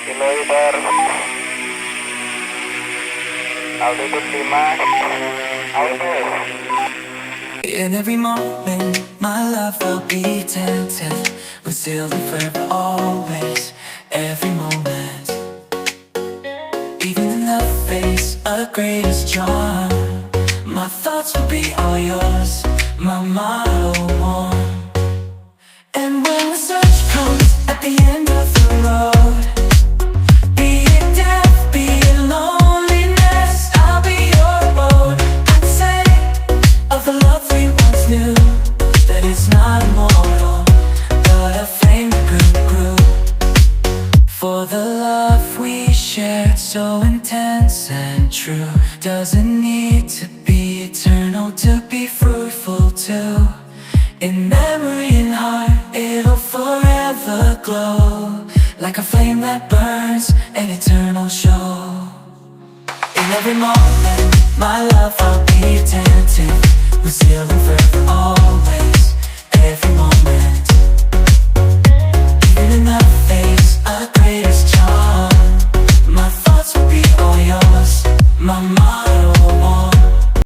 kilometer, altitude 5, altitude. In every moment, my love will be tempted, concealed and forever always, every moment. Even in the face of greatest charm, my thoughts will be all yours, my motto one. And when the search comes at the end of the road, be it death, be it loneliness, I'll be your road. I'd say of the love we once knew, that it's not immortal, but a flame that grew. For the love we shared, so intense and true, doesn't need to be eternal to be fruitful too. In memory and heart, it'll forever glow, like a flame that burns, an eternal show. In every moment, my love I'll be tempted, concealed and forever always, every moment. Even in the face of greatest charm, my thoughts will be all yours, my